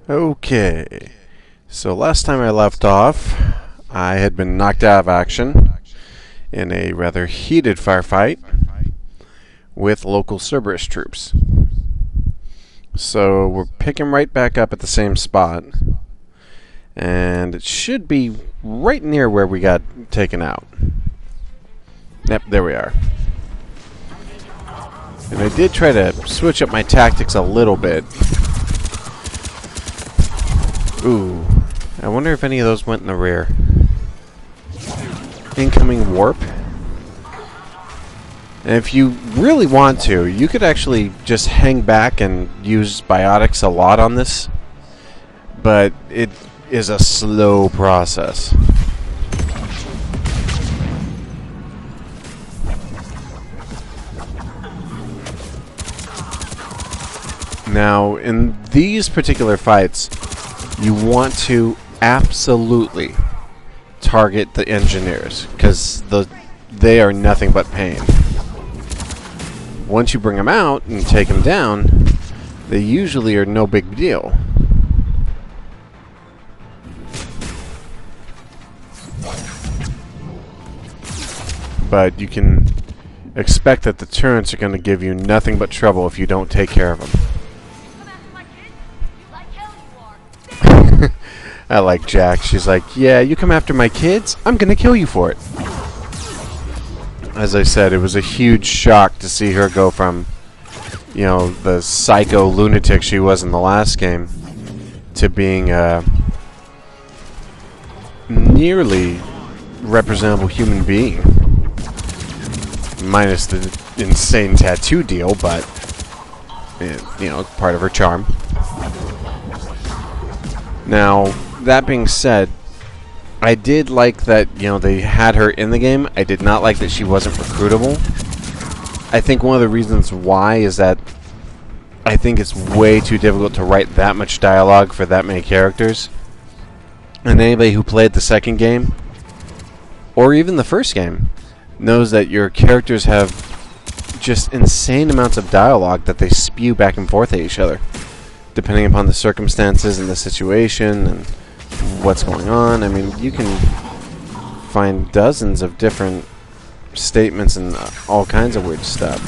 Okay, so last time I left off, I had been knocked out of action in a rather heated firefight with local Cerberus troops. So we're picking right back up at the same spot, and it should be right near where we got taken out. Yep, there we are. And I did try to switch up my tactics a little bit. Ooh, I wonder if any of those went in the rear. Incoming warp. And if you really want to, you could actually just hang back and use biotics a lot on this. But it is a slow process. Now, in these particular fights, you want to absolutely target the engineers, because they are nothing but pain. Once you bring them out and take them down, they usually are no big deal. But you can expect that the turrets are going to give you nothing but trouble if you don't take care of them. I like Jack. She's like, yeah, you come after my kids? I'm going to kill you for it. As I said, it was a huge shock to see her go from, you know, the psycho lunatic she was in the last game to being a nearly representable human being. Minus the insane tattoo deal, but, you know, part of her charm. Now, that being said, I did like that, you know, they had her in the game. I did not like that she wasn't recruitable. I think one of the reasons why is that I think it's way too difficult to write that much dialogue for that many characters. And anybody who played the second game, or even the first game, knows that your characters have just insane amounts of dialogue that they spew back and forth at each other, depending upon the circumstances and the situation and what's going on. I mean, you can find dozens of different statements and all kinds of weird stuff.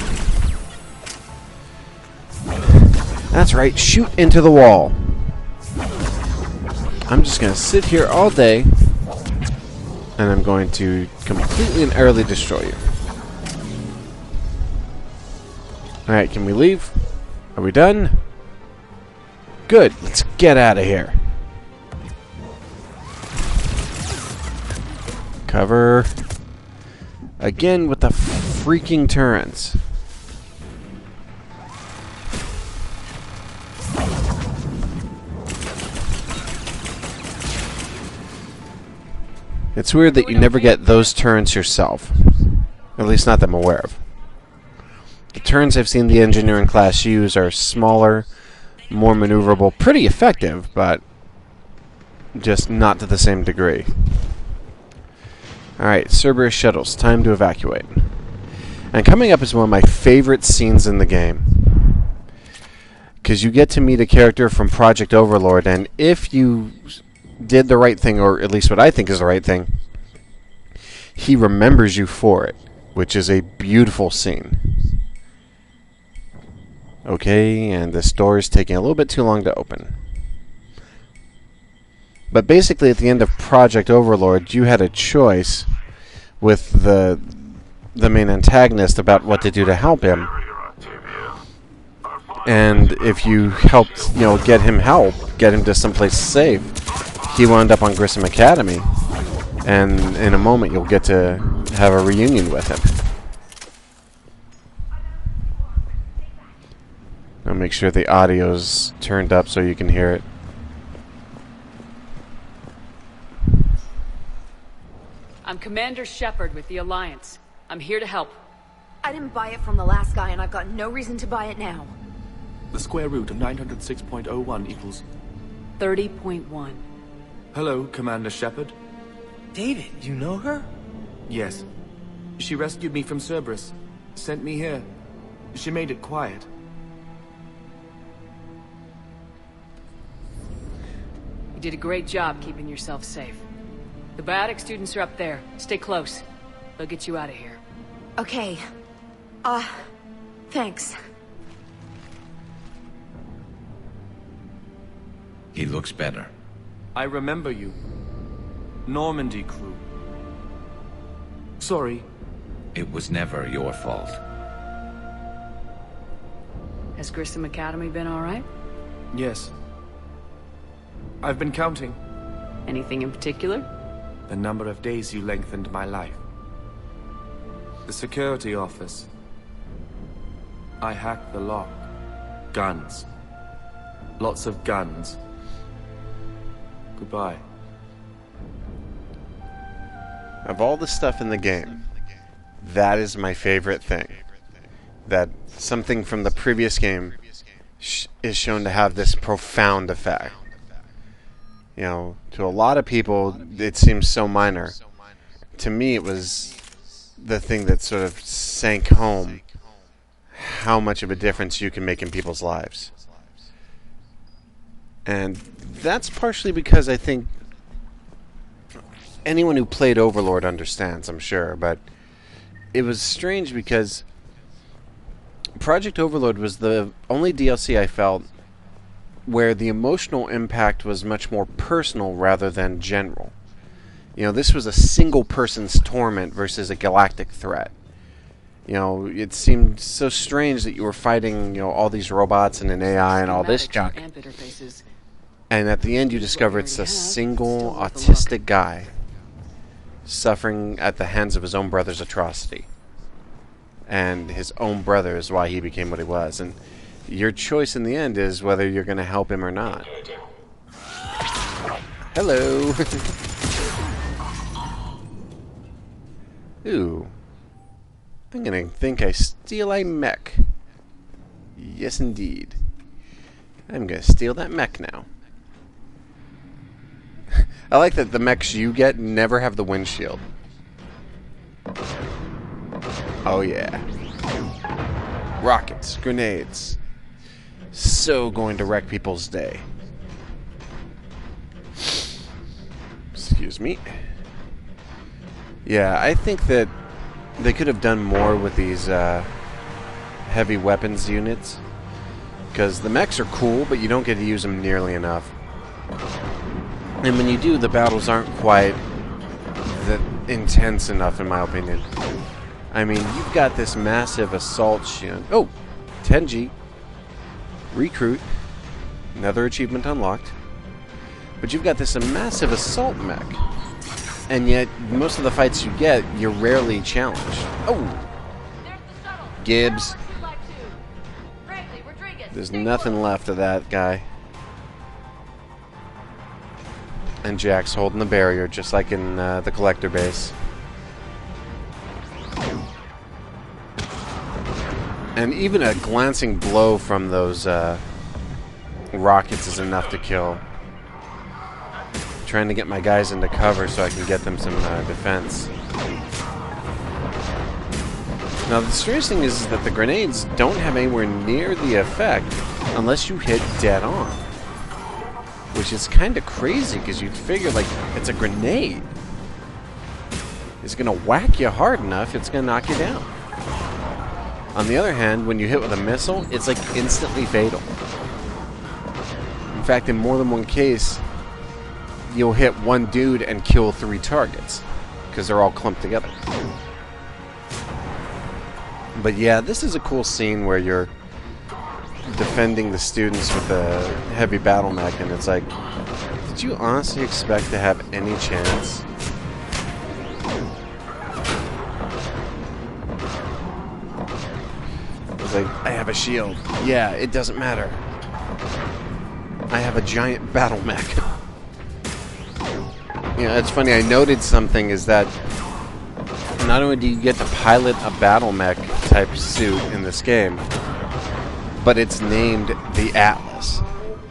That's right, shoot into the wall. I'm just going to sit here all day, and I'm going to completely and utterly destroy you. Alright, can we leave? Are we done? Good, let's get out of here. Cover. Again with the freaking turrets. It's weird that you never get those turrets yourself. At least not that I'm aware of. The turrets I've seen the engineering class use are smaller, more maneuverable, pretty effective, but just not to the same degree. Alright, Cerberus shuttles, time to evacuate. And coming up is one of my favorite scenes in the game. Because you get to meet a character from Project Overlord, and if you did the right thing, or at least what I think is the right thing, he remembers you for it, which is a beautiful scene. Okay, and this door is taking a little bit too long to open. But basically, at the end of Project Overlord, you had a choice with the main antagonist about what to do to help him. And if you helped, you know, get him help, get him to someplace safe, he wound up on Grissom Academy. And in a moment, you'll get to have a reunion with him. I'll make sure the audio's turned up so you can hear it. I'm Commander Shepard with the Alliance. I'm here to help. I didn't buy it from the last guy, and I've got no reason to buy it now. The square root of 906.01 equals... 30.1. Hello, Commander Shepard. David, you know her? Yes. She rescued me from Cerberus. Sent me here. She made it quiet. did a great job keeping yourself safe. The biotic students are up there. Stay close. They'll get you out of here. Okay. Thanks. He looks better. I remember you. Normandy crew. Sorry. It was never your fault. Has Grissom Academy been alright? Yes. I've been counting. Anything in particular? The number of days you lengthened my life. The security office. I hacked the lock. Guns. Lots of guns. Goodbye. Of all the stuff in the game, that is my favorite thing. That something from the previous game is shown to have this profound effect. You know, to a lot of people, it seems so minor. To me, it was the thing that sort of sank home how much of a difference you can make in people's lives. And that's partially because I think anyone who played Overlord understands, I'm sure, but it was strange because Project Overlord was the only DLC I felt where the emotional impact was much more personal rather than general. You know, this was a single person's torment versus a galactic threat. You know, it seemed so strange that you were fighting, you know, all these robots and an AI and all this junk. And at the end you discover it's a single autistic guy suffering at the hands of his own brother's atrocity. And his own brother is why he became what he was. And your choice in the end is whether you're going to help him or not. Hello. Ooh. I'm going to think I steal a mech. Yes, indeed. I'm going to steal that mech now. I like that the mechs you get never have the windshield. Oh yeah. Rockets, grenades. So going to wreck people's day. Excuse me. Yeah, I think that they could have done more with these heavy weapons units. Because the mechs are cool, but you don't get to use them nearly enough. And when you do, the battles aren't quite that intense enough, in my opinion. I mean, you've got this massive assault shield. Oh, 10G. Recruit. Another achievement unlocked. But you've got this massive assault mech. And yet, most of the fights you get, you're rarely challenged. Oh! Gibbs. There's nothing left of that guy. And Jack's holding the barrier, just like in the collector base. And even a glancing blow from those rockets is enough to kill. Trying to get my guys into cover so I can get them some defense. Now the strange thing is that the grenades don't have anywhere near the effect unless you hit dead on. Which is kind of crazy, because you'd figure, like, it's a grenade. It's going to whack you hard enough, it's going to knock you down. On the other hand, when you hit with a missile, it's, like, instantly fatal. In fact, in more than one case, you'll hit one dude and kill 3 targets, because they're all clumped together. But yeah, this is a cool scene where you're defending the students with a heavy battle mech, and it's like, did you honestly expect to have any chance? It's like, I have a shield. Yeah, it doesn't matter. I have a giant battle mech. You know, it's funny, I noted something is that not only do you get to pilot a battle mech type suit in this game, but it's named the Atlas,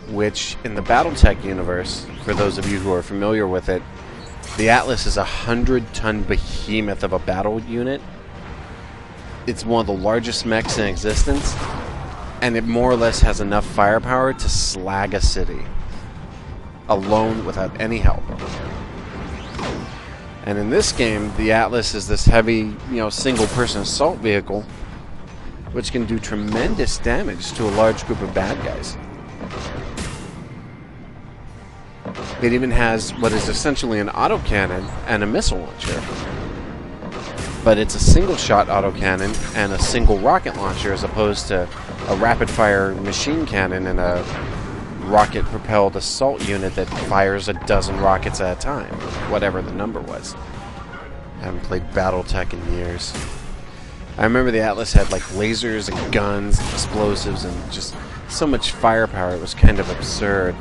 which in the Battletech universe, for those of you who are familiar with it, the Atlas is a 100-ton behemoth of a battle unit. It's one of the largest mechs in existence, and it more or less has enough firepower to slag a city. alone without any help. And in this game, the Atlas is this heavy, single-person assault vehicle, which can do tremendous damage to a large group of bad guys. It even has what is essentially an autocannon and a missile launcher. But it's a single-shot autocannon and a single rocket launcher as opposed to a rapid-fire machine cannon and a rocket-propelled assault unit that fires a dozen rockets at a time, whatever the number was. I haven't played Battletech in years. I remember the Atlas had like lasers and guns and explosives and just so much firepower, it was kind of absurd.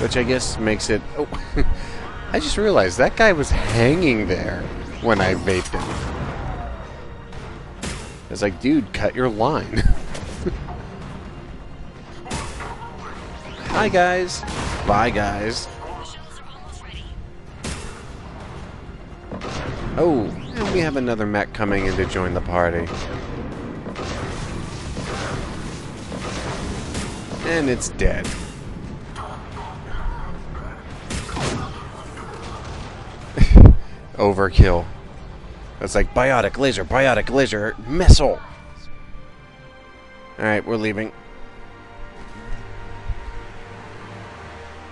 Which I guess makes it... Oh, I just realized that guy was hanging there when I vaped him. It's like, dude, cut your line. Hi, guys. Bye, guys. Oh, and we have another mech coming in to join the party. And it's dead. Overkill. It's like biotic laser, missile. Alright, we're leaving.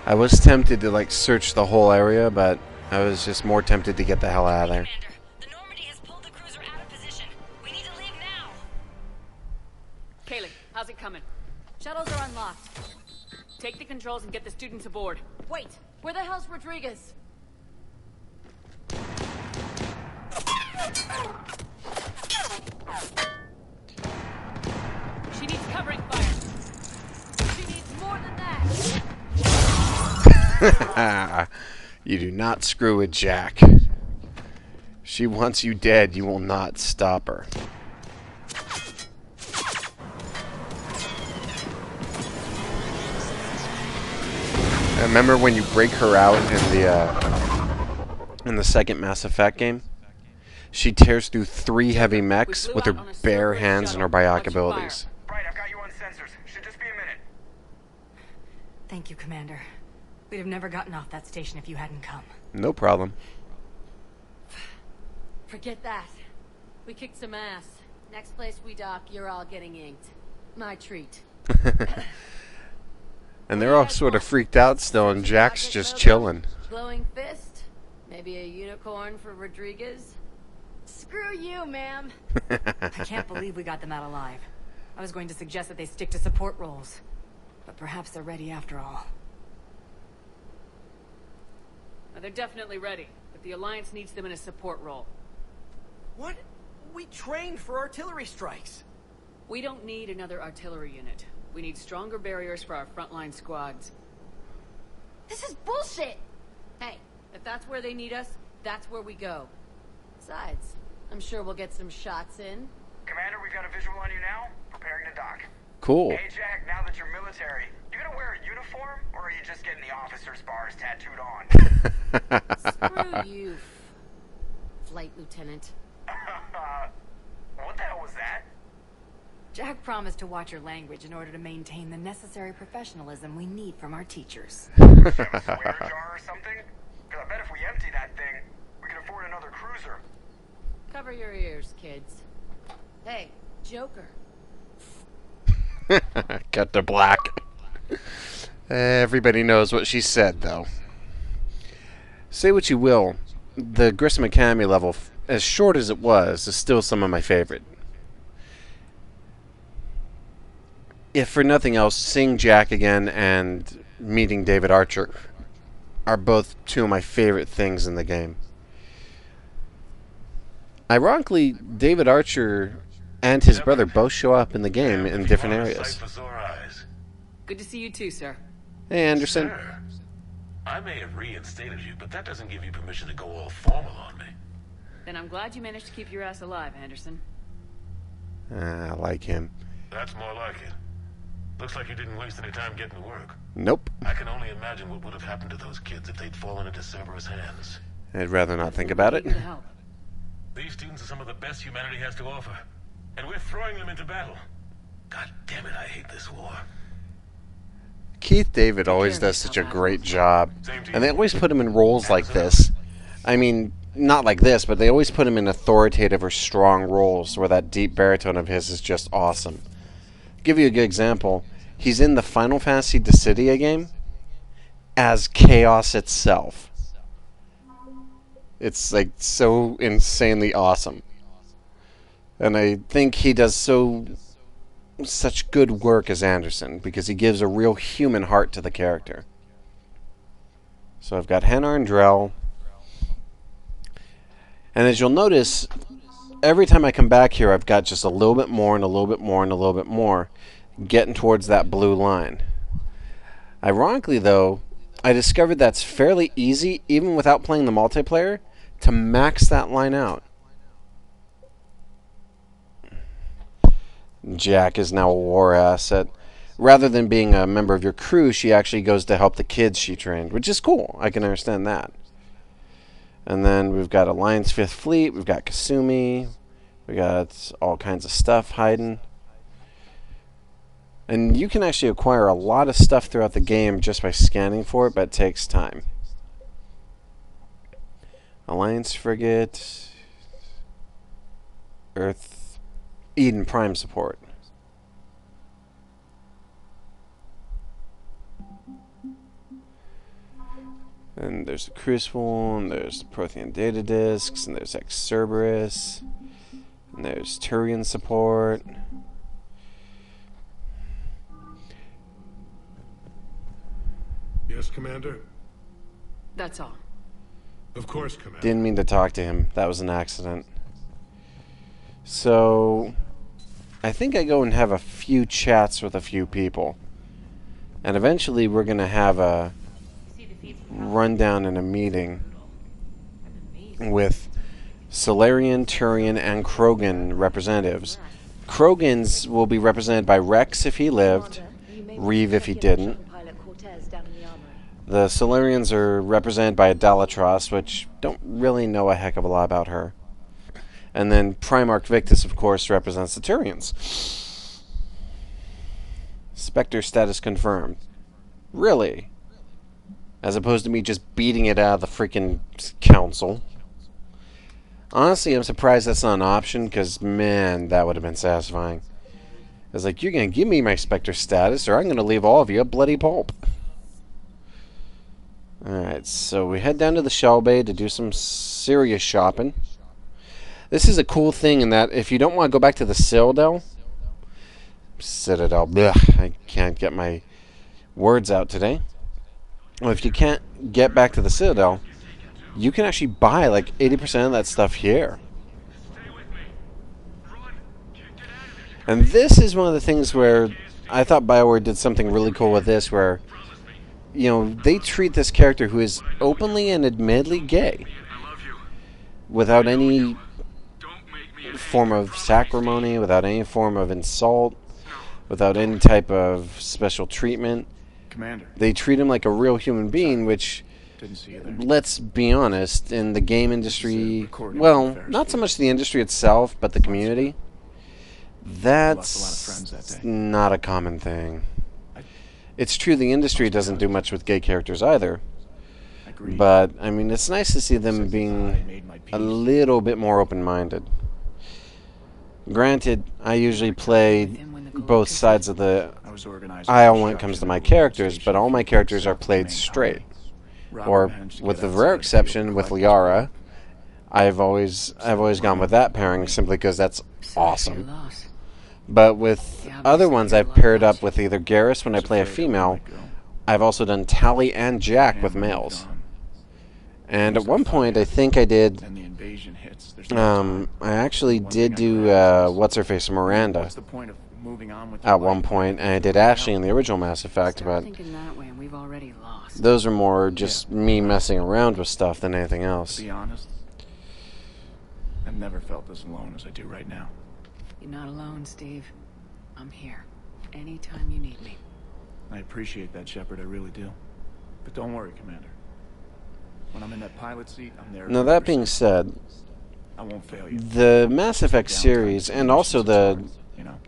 I was tempted to like search the whole area, but I was just more tempted to get the hell out of there. The Normandy has pulled the cruiser out of position. We need to leave now. Kaylee, how's it coming? Shuttles are unlocked. Take the controls and get the students aboard. Wait, where the hell's Rodriguez? She needs covering fire. She needs more than that. You do not screw with Jack. She wants you dead. You will not stop her. I remember when you break her out in the second Mass Effect game? She tears through 3 heavy mechs with her bare hands and her biotic abilities. Right, I've got you on sensors. Should just be a minute. Thank you, Commander. We'd have never gotten off that station if you hadn't come. No problem. Forget that. We kicked some ass. Next place we dock, you're all getting inked. My treat. And they're all sort of freaked out still, and Jack's just chilling. Glowing fist? Maybe a unicorn for Rodriguez? Screw you, ma'am. I can't believe we got them out alive. I was going to suggest that they stick to support roles. But perhaps they're ready after all. Now, they're definitely ready, but the Alliance needs them in a support role. What? We trained for artillery strikes. We don't need another artillery unit. We need stronger barriers for our frontline squads. This is bullshit! Hey, if that's where they need us, that's where we go. Besides, I'm sure we'll get some shots in. Commander, we've got a visual on you now. Preparing to dock. Cool. Hey, Jack, now that you're military, you gonna wear a uniform, or are you just getting the officer's bars tattooed on? Screw you, Flight Lieutenant. What the hell was that? Jack promised to watch your language in order to maintain the necessary professionalism we need from our teachers. Should I have a swear jar or something? Because I bet if we empty that thing, we can afford another cruiser. Cover your ears, kids. Hey, Joker. Cut to black. Everybody knows what she said, though. Say what you will, the Grissom Academy level, as short as it was, is still some of my favorite. If for nothing else, seeing Jack again and meeting David Archer are both 2 of my favorite things in the game. Ironically, David Archer and his brother both show up in the game in different areas. Good to see you too, sir. Hey, Anderson. Sir, I may have reinstated you, but that doesn't give you permission to go all formal on me. Then I'm glad you managed to keep your ass alive, Anderson. I like him. That's more like it. Looks like you didn't waste any time getting to work. Nope. I can only imagine what would have happened to those kids if they'd fallen into Cerberus' hands. I'd rather not think about it. Eager to help. These students are some of the best humanity has to offer, and we're throwing them into battle. God damn it, I hate this war. Keith David always does such a great job. And they always put him in roles like this. I mean, not like this, but they always put him in authoritative or strong roles where that deep baritone of his is just awesome. Give you a good example. He's in the Final Fantasy Dissidia game as chaos itself. It's like so insanely awesome. And I think he does such good work as Anderson because he gives a real human heart to the character. So I've got Hanar and Drell. And as you'll notice, every time I come back here, I've got just a little bit more and a little bit more and a little bit more getting towards that blue line. Ironically, though, I discovered that's fairly easy, even without playing the multiplayer, to max that line out. Jack is now a war asset. Rather than being a member of your crew, she actually goes to help the kids she trained, which is cool. I can understand that. And then we've got Alliance 5th Fleet, we've got Kasumi, we got all kinds of stuff hiding. And you can actually acquire a lot of stuff throughout the game just by scanning for it, but it takes time. Alliance Frigate, Earth, Eden Prime support. And there's the Crucible, and there's the Prothean data disks, and there's Cerberus, and there's Turian support. Yes, Commander? That's all. Of course, Commander. Didn't mean to talk to him. That was an accident. So, I think I go and have a few chats with a few people. And eventually we're going to have a rundown in a meeting with Solarian, Turian, and Krogan representatives. Krogans will be represented by Rex if he lived, Reeve if he didn't. The Solarians are represented by Adalatros, which don't really know a heck of a lot about her. And then Primarch Victus, of course, represents the Turians. Spectre status confirmed. Really? As opposed to me just beating it out of the freaking council. Honestly, I'm surprised that's not an option, because, man, that would have been satisfying. It's like, you're going to give me my Spectre status, or I'm going to leave all of you a bloody pulp. Alright, so we head down to the Shell Bay to do some serious shopping. This is a cool thing in that if you don't want to go back to the Citadel, blech, I can't get my words out today. Well, if you can't get back to the Citadel, you can actually buy like 80% of that stuff here. And this is one of the things where I thought BioWare did something really cool with this, where, you know, they treat this character who is openly and admittedly gay without any form of sacrimony, without any form of insult, without any type of special treatment. Commander. They treat him like a real human being, which, let's be honest, in the game industry, well, not so much the industry itself, but the community, that's not a common thing. It's true the industry doesn't do much with gay characters either, but, I mean, it's nice to see them being a little bit more open-minded. Granted, I usually play both sides of the aisle when it comes to my characters, but all my characters are played straight. Or, with the rare exception, with Liara, I've always gone with that pairing simply because that's awesome. But with other ones, I've paired up with either Garrus when I play a female. I've also done Tali and Jack with males. And at one point, I think I did... I actually did do what's-her-face Miranda at one point, and I did Ashley in the original Mass Effect, but those are more just me messing around with stuff than anything else. To be honest, I've never felt as alone as I do right now. You're not alone, Steve. I'm here. Anytime you need me. I appreciate that, Shepard, I really do. But don't worry, Commander. When I'm in that pilot seat, I'm there. Now, that being said, I won't fail you. the Mass Effect series, and also the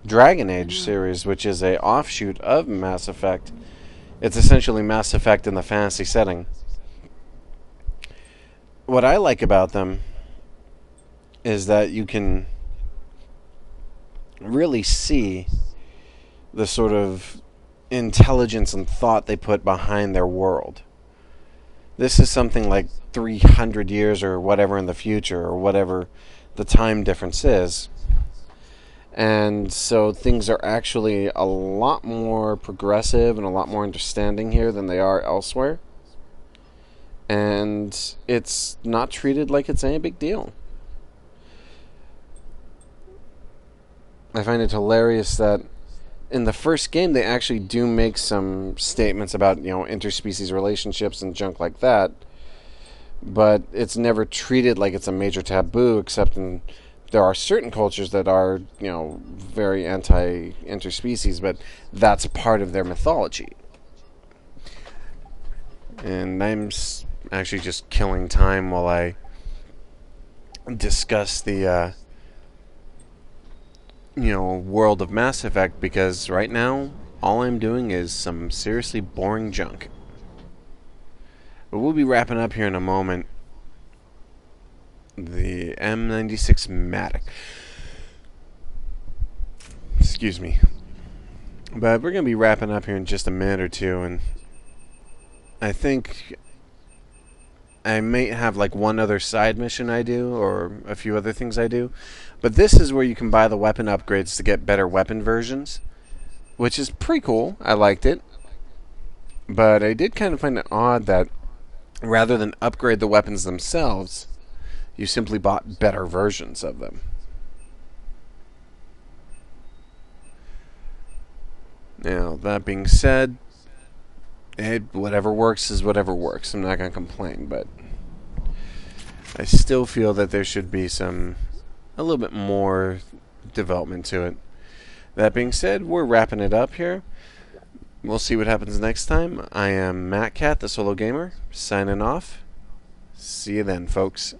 Dragon Age series, which is a offshoot of Mass Effect, It's essentially Mass Effect in the fantasy setting. What I like about them is that you can really see the sort of intelligence and thought they put behind their world. This is something like 300 years or whatever in the future, or whatever the time difference is. And so things are actually a lot more progressive and a lot more understanding here than they are elsewhere. And it's not treated like it's any big deal. I find it hilarious that in the first game they actually do make some statements about, interspecies relationships and junk like that, but it's never treated like it's a major taboo, except in there are certain cultures that are, very anti-interspecies, but that's part of their mythology. And I'm actually just killing time while I discuss the world of Mass Effect, because right now all I'm doing is some seriously boring junk. But we'll be wrapping up here in a moment. The M96 Matic. Excuse me. But we're going to be wrapping up here in just a minute or two, and I think I may have like one other side mission I do, or a few other things I do. But this is where you can buy the weapon upgrades to get better weapon versions, which is pretty cool. I liked it. But I did kind of find it odd that rather than upgrade the weapons themselves, you simply bought better versions of them. Now, that being said, whatever works is whatever works. I'm not going to complain, but I still feel that there should be a little bit more development to it. That being said, we're wrapping it up here. We'll see what happens next time. I am Matt Cat, the Solo Gamer, signing off. See you then, folks.